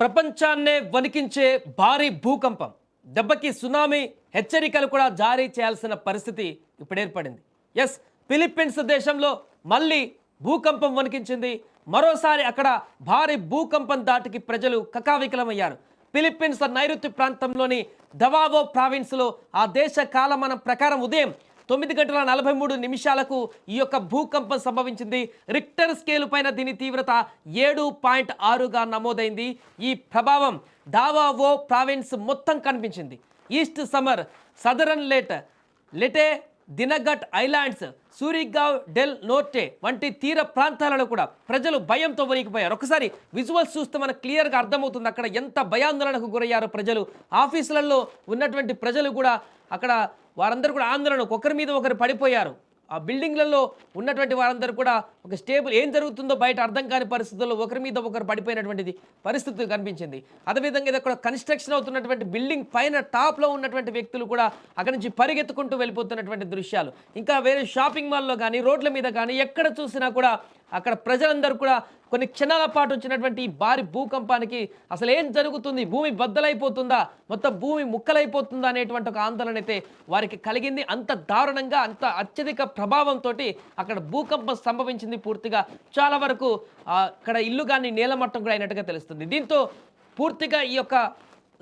ప్రపంచాన్నే వణికించే భారీ భూకంపం దెబ్బకి సునామీ హెచ్చరికలు కూడా జారీ చేయాల్సిన పరిస్థితి ఇప్పుడు ఏర్పడింది. ఎస్, ఫిలిప్పీన్స్ దేశంలో మళ్ళీ భూకంపం వణికించింది. మరోసారి అక్కడ భారీ భూకంపం దాటికి ప్రజలు కకావికలమయ్యారు. ఫిలిప్పీన్స్ నైరుతి ప్రాంతంలోని దవావో ప్రావిన్స్లో ఆ దేశ కాలమానం ప్రకారం ఉదయం 9 గంటల 43 నిమిషాలకు ఈ యొక్క భూకంపం సంభవించింది. రిక్టర్ స్కేలు పైన దీని తీవ్రత 7.6గా నమోదైంది. ఈ ప్రభావం దావావో ప్రావిన్స్ మొత్తం కనిపించింది. East Samar, southern లెటే, దినగట్ islands, సూరిగావ్ del నోర్టే వంటి తీర ప్రాంతాలలో కూడా ప్రజలు భయంతో వణికిపోయారు. ఒకసారి విజువల్స్ చూస్తే మనకు క్లియర్గా అర్థమవుతుంది అక్కడ ఎంత భయాందోళనకు గురయ్యారో ప్రజలు. ఆఫీసులలో ఉన్నటువంటి ప్రజలు కూడా అక్కడ వారందరూ కూడా ఆందోళన, ఒకరి మీద ఒకరు పడిపోయారు. ఆ బిల్డింగ్లలో ఉన్నటువంటి వారందరూ కూడా ఒక స్టేబుల్, ఏం జరుగుతుందో బయట అర్థం కాని పరిస్థితుల్లో ఒకరి మీద ఒకరు పడిపోయినటువంటిది పరిస్థితి కనిపించింది. అదేవిధంగా ఇది అక్కడ కన్స్ట్రక్షన్ అవుతున్నటువంటి బిల్డింగ్ పైన టాప్లో ఉన్నటువంటి వ్యక్తులు కూడా అక్కడి నుంచి పరిగెత్తుకుంటూ వెళ్ళిపోతున్నటువంటి దృశ్యాలు. ఇంకా వేరే షాపింగ్ మాల్లో కానీ రోడ్ల మీద కానీ ఎక్కడ చూసినా కూడా అక్కడ ప్రజలందరూ కూడా కొన్ని క్షణాల పాటు వచ్చినటువంటి భారీ భూకంపానికి అసలు ఏం జరుగుతుంది, భూమి బద్దలైపోతుందా, మొత్తం భూమి ముక్కలైపోతుందా అనేటువంటి ఒక ఆందోళన అయితే వారికి కలిగింది. అంత దారుణంగా, అంత అత్యధిక ప్రభావంతో అక్కడ భూకంపం సంభవించింది. పూర్తిగా చాలా వరకు అక్కడ ఇల్లు కానీ నేలమట్టం కూడా అయినట్టుగా తెలుస్తుంది. దీంతో పూర్తిగా ఈ యొక్క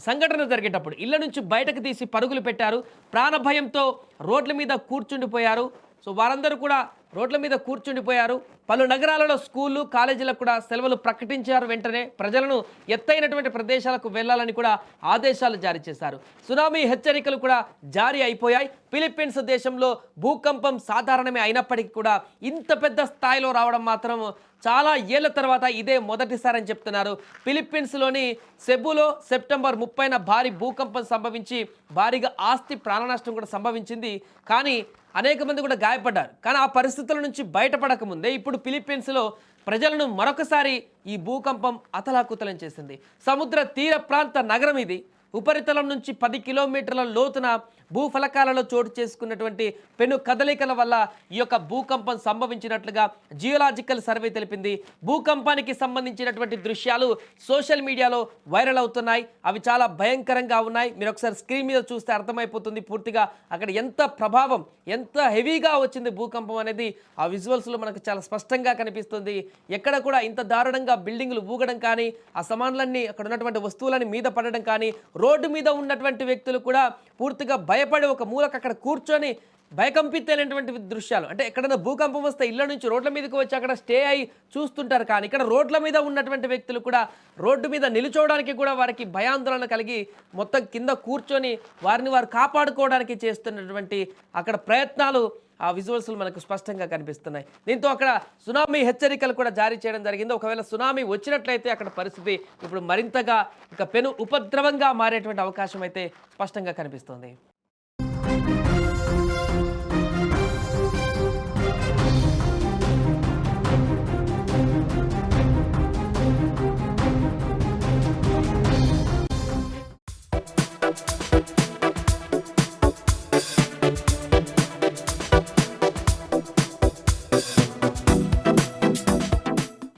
సంఘటన జరిగేటప్పుడు ఇళ్ల నుంచి బయటకు తీసి పరుగులు పెట్టారు. ప్రాణభయంతో రోడ్ల మీద కూర్చుండిపోయారు. సో వారందరూ కూడా రోడ్ల మీద కూర్చుండిపోయారు. పలు నగరాలలో స్కూళ్ళు, కాలేజీలకు కూడా సెలవులు ప్రకటించారు. వెంటనే ప్రజలను ఎత్తైనటువంటి ప్రదేశాలకు వెళ్లాలని కూడా ఆదేశాలు జారీ చేశారు. సునామీ హెచ్చరికలు కూడా జారీ అయిపోయాయి. ఫిలిప్పీన్స్ దేశంలో భూకంపం సాధారణమే అయినప్పటికీ కూడా ఇంత పెద్ద స్థాయిలో రావడం మాత్రం చాలా ఏళ్ల తర్వాత ఇదే మొదటిసారి అని చెప్తున్నారు. ఫిలిప్పీన్స్లోని సెబులో సెప్టెంబర్ 30న భారీ భూకంపం సంభవించి భారీగా ఆస్తి ప్రాణ నష్టం కూడా సంభవించింది. కానీ అనేక మంది కూడా గాయపడ్డారు. కానీ ఆ పరిస్థితుల నుంచి బయటపడక ముందే ఇప్పుడు ఫిలిప్పీన్స్లో ప్రజలను మరొకసారి ఈ భూకంపం అతలాకుతలం చేసింది. సముద్ర తీర ప్రాంత నగరం ఇది. ఉపరితలం నుంచి 10 కిలోమీటర్ల లోతున భూఫలకాలలో చోటు చేసుకున్నటువంటి పెను కదలికల వల్ల ఈ యొక్క భూకంపం సంభవించినట్లుగా జియోలాజికల్ సర్వే తెలిపింది. భూకంపానికి సంబంధించినటువంటి దృశ్యాలు సోషల్ మీడియాలో వైరల్ అవుతున్నాయి. అవి చాలా భయంకరంగా ఉన్నాయి. మీరు ఒకసారి స్క్రీన్ మీద చూస్తే అర్థమైపోతుంది పూర్తిగా అక్కడ ఎంత ప్రభావం, ఎంత హెవీగా వచ్చింది భూకంపం అనేది ఆ విజువల్స్లో మనకు చాలా స్పష్టంగా కనిపిస్తుంది. ఎక్కడ కూడా ఇంత దారుణంగా బిల్డింగులు ఊగడం కానీ, ఆ సామాన్లన్నీ అక్కడ ఉన్నటువంటి వస్తువులని మీద పడడం కానీ, రోడ్డు మీద ఉన్నటువంటి వ్యక్తులు కూడా పూర్తిగా భయపడి ఒక మూలకు అక్కడ కూర్చొని భయకంపితైనటువంటి దృశ్యాలు. అంటే ఎక్కడైనా భూకంపం వస్తే ఇళ్ల నుంచి రోడ్ల మీదకి వచ్చి అక్కడ స్టే అయి చూస్తుంటారు. కానీ ఇక్కడ రోడ్ల మీద ఉన్నటువంటి వ్యక్తులు కూడా రోడ్డు మీద నిలుచోవడానికి కూడా వారికి భయాందోళన కలిగి మొత్తం కింద కూర్చొని వారిని వారు కాపాడుకోవడానికి చేస్తున్నటువంటి అక్కడ ప్రయత్నాలు ఆ విజువల్స్లు మనకు స్పష్టంగా కనిపిస్తున్నాయి. దీంతో అక్కడ సునామీ హెచ్చరికలు కూడా జారీ చేయడం జరిగింది. ఒకవేళ సునామీ వచ్చినట్లయితే అక్కడ పరిస్థితి ఇప్పుడు మరింతగా ఇక పెను ఉపద్రవంగా మారేటువంటి అవకాశం అయితే స్పష్టంగా కనిపిస్తుంది.